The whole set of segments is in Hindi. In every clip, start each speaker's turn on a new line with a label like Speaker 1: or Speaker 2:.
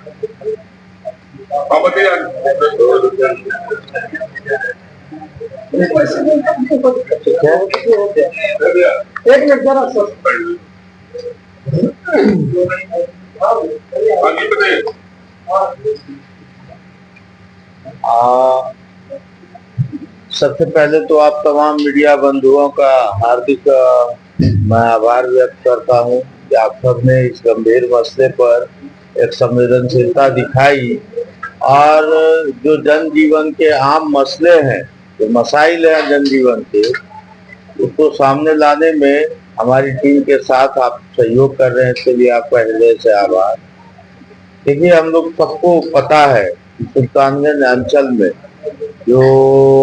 Speaker 1: एक मिनट जरा सर।
Speaker 2: सबसे पहले तो आप तमाम मीडिया बंधुओं का हार्दिक मैं आभार व्यक्त करता हूं कि आप सबने इस गंभीर मसले पर एक संवेदनशीलता दिखाई और जो जनजीवन के आम मसले हैं, जो मसाइल हैं जनजीवन के, उसको सामने लाने में हमारी टीम के साथ आप सहयोग कर रहे हैं, इसके लिए आपका हृदय से आभार। देखिए, हम लोग सबको पता है कि सुल्तानगंज अंचल में जो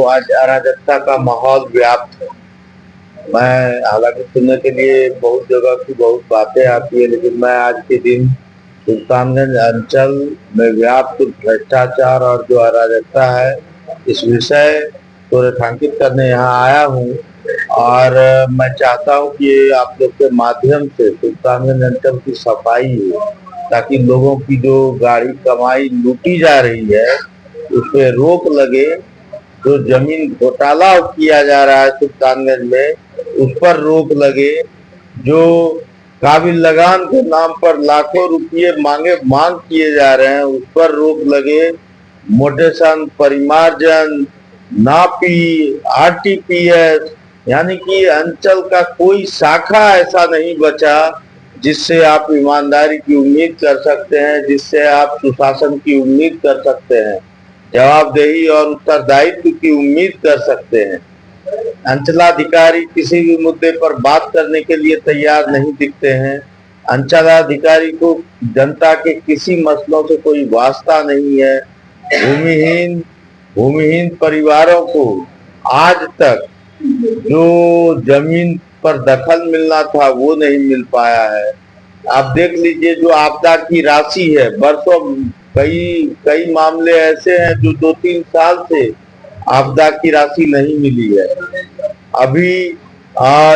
Speaker 2: आज अराजकता का माहौल व्याप्त है। मैं हालांकि सुनने के लिए बहुत जगह की बहुत बातें आती है, लेकिन मैं आज के दिन सुल्तानगंज अंचल में व्याप्त भ्रष्टाचार और जो अराजकता है, इस विषय को रेखांकित करने यहाँ आया हूँ। और मैं चाहता हूँ कि आप लोग के माध्यम से सुल्तानगंज अंचल की सफाई हो, ताकि लोगों की जो गाड़ी कमाई लूटी जा रही है उस पर रोक लगे। जो जमीन घोटाला किया जा रहा है सुल्तानगंज में, उस पर रोक लगे। जो काबिल लगान के नाम पर लाखों रुपये मांग किए जा रहे हैं, उस पर रोक लगे। मोटेशन, परिमार्जन, नापी, आरटीपीएस, यानी कि अंचल का कोई शाखा ऐसा नहीं बचा जिससे आप ईमानदारी की उम्मीद कर सकते हैं, जिससे आप सुशासन की उम्मीद कर सकते हैं, जवाबदेही और उत्तरदायित्व की उम्मीद कर सकते हैं। अंचलाधिकारी किसी भी मुद्दे पर बात करने के लिए तैयार नहीं दिखते हैं। अंचलाधिकारी को जनता के किसी मसलों से कोई वास्ता नहीं है। भूमिहीन परिवारों को आज तक जो जमीन पर दखल मिलना था वो नहीं मिल पाया है। आप देख लीजिए, जो आपदा की राशि है, बरसों कई मामले ऐसे हैं जो 2-3 साल से आपदा की राशि नहीं मिली है। अभी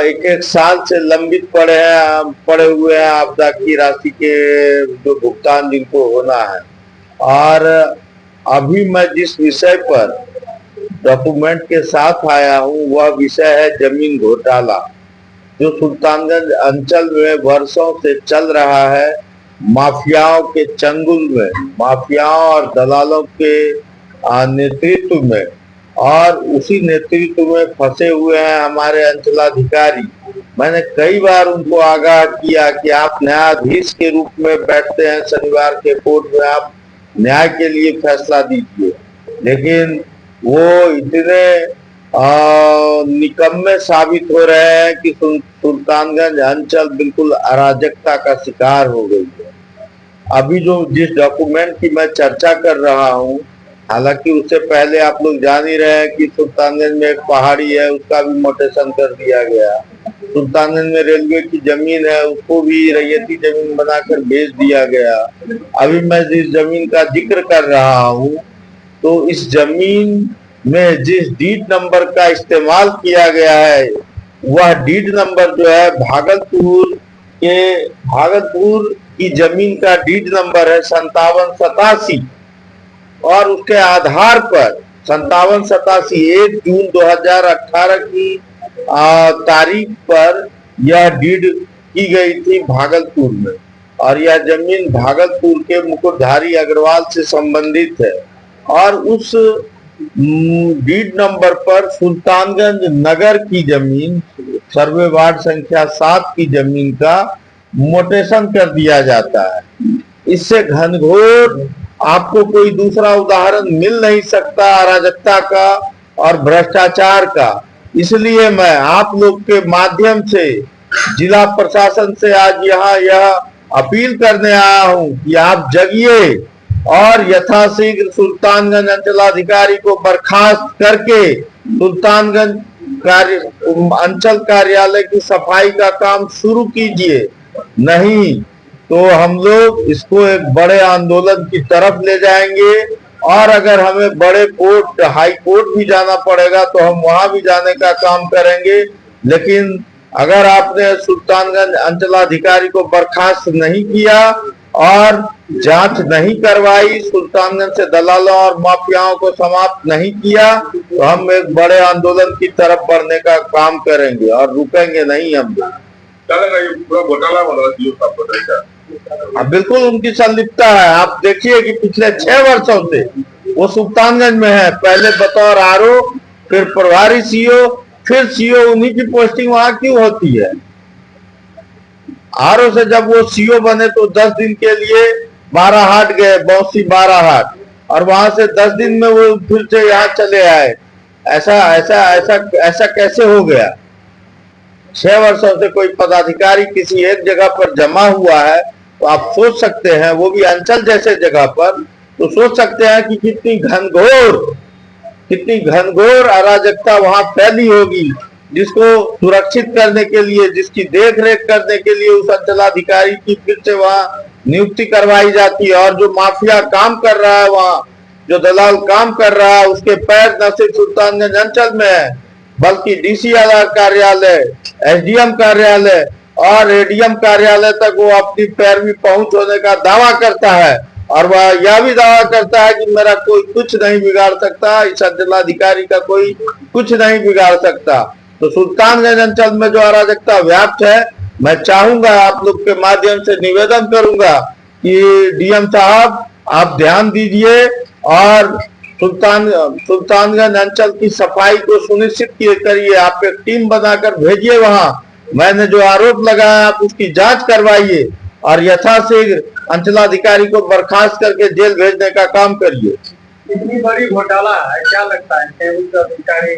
Speaker 2: एक साल से लंबित पड़े हुए हैं आपदा की राशि के जो भुगतान जिनको होना है। और अभी मैं जिस विषय पर डॉक्यूमेंट के साथ आया हूँ वह विषय है जमीन घोटाला, जो सुल्तानगंज अंचल में वर्षों से चल रहा है। माफियाओं के चंगुल में, माफियाओं और दलालों के नेतृत्व में, और उसी नेतृत्व में फंसे हुए हैं हमारे अंचलाधिकारी। मैंने कई बार उनको आगाह किया कि आप न्यायाधीश के रूप में बैठते हैं शनिवार के कोर्ट में, आप न्याय के लिए फैसला दीजिए, लेकिन वो इतने निकम्मे साबित हो रहे हैं कि सुल्तानगंज अंचल बिल्कुल अराजकता का शिकार हो गई है। अभी जिस डॉक्यूमेंट की मैं चर्चा कर रहा हूँ, हालांकि उससे पहले आप लोग जान ही रहे हैं कि सुल्तानगंज में एक पहाड़ी है, उसका भी मोटेशन कर दिया गया। सुल्तानगंज में रेलवे की जमीन है, उसको भी रैयती जमीन बनाकर बेच दिया गया। अभी मैं जिस जमीन का जिक्र कर रहा हूँ, तो इस जमीन में जिस डीड नंबर का इस्तेमाल किया गया है, वह डीड नंबर जो है भागलपुर की जमीन का डीड नंबर है 5787, और उसके आधार पर 5787 1 जून 2018 की तारीख पर यह डीड की गई थी भागलपुर में। और यह जमीन भागलपुर के मुकुटधारी अग्रवाल से संबंधित है। और उस डीड नंबर पर सुल्तानगंज नगर की जमीन, सर्वे वार्ड संख्या 7 की जमीन का मोटेशन कर दिया जाता है। इससे घनघोर आपको कोई दूसरा उदाहरण मिल नहीं सकता अराजकता का और भ्रष्टाचार का। इसलिए मैं आप लोग के माध्यम से जिला प्रशासन से आज यहाँ यह अपील करने आया हूँ कि आप जगिए और यथाशीघ्र सुल्तानगंज अंचलाधिकारी को बर्खास्त करके सुल्तानगंज अंचल कार्यालय की सफाई का काम शुरू कीजिए। नहीं तो हम लोग इसको एक बड़े आंदोलन की तरफ ले जाएंगे, और अगर हमें बड़े कोर्ट, हाई कोर्ट भी जाना पड़ेगा तो हम वहां भी जाने का काम करेंगे। लेकिन अगर आपने सुल्तानगंज अंचलाधिकारी को बर्खास्त नहीं किया और जांच नहीं करवाई, सुल्तानगंज से दलालों और माफियाओं को समाप्त नहीं किया, तो हम एक बड़े आंदोलन की तरफ बढ़ने का काम करेंगे और रुकेंगे नहीं हम।
Speaker 1: पूरा घोटाला बन रहा है,
Speaker 2: बिल्कुल उनकी संलिप्तता है। आप देखिए कि पिछले 6 वर्षों से वो सुल्तानगंज में है, पहले बतौर आरओ, फिर प्रभारी सीओ, फिर सीओ। उन्हीं की पोस्टिंग वहां क्यों होती है? आरओ से जब वो सीओ बने तो 10 दिन के लिए बाराहाट गए, बौसी बाराहाट, और वहां से 10 दिन में वो फिर से यहाँ चले आए। ऐसा ऐसा ऐसा ऐसा कैसे हो गया? 6 वर्षों से कोई पदाधिकारी किसी एक जगह पर जमा हुआ है, तो आप सोच सकते हैं, वो भी अंचल जैसे जगह पर, तो सोच सकते हैं कि कितनी घनघोर अराजकता वहां फैली होगी, जिसको सुरक्षित करने के लिए, जिसकी देख रेख करने के लिए उस अंचलाधिकारी की फिर से वहां नियुक्ति करवाई जाती है। और जो माफिया काम कर रहा है वहां, जो दलाल काम कर रहा है, उसके पैर न सिर्फ सुल्तानगंज अंचल में है, बल्कि डीसीआर कार्यालय, एसडीएम कार्यालय और एडीएम कार्यालय तक वो अपनी पैरवी पहुंच होने का दावा करता है। और वह यह भी दावा करता है कि मेरा कोई कुछ नहीं बिगाड़ सकता, इस अंचलाधिकारी का कोई कुछ नहीं बिगाड़ सकता। तो सुल्तानगंज अंचल में जो अराजकता व्याप्त है, मैं चाहूंगा, आप लोग के माध्यम से निवेदन करूंगा कि डीएम साहब आप ध्यान दीजिए और सुल्तानगंज अंचल की सफाई को सुनिश्चित करिए। आप एक टीम बनाकर भेजिए वहां, मैंने जो आरोप लगाया आप उसकी जांच करवाइए और यथाशीघ्र अंचलाधिकारी को बर्खास्त करके जेल भेजने का काम करिए।
Speaker 3: इतनी बड़ी घोटाला है, क्या लगता है अधिकारी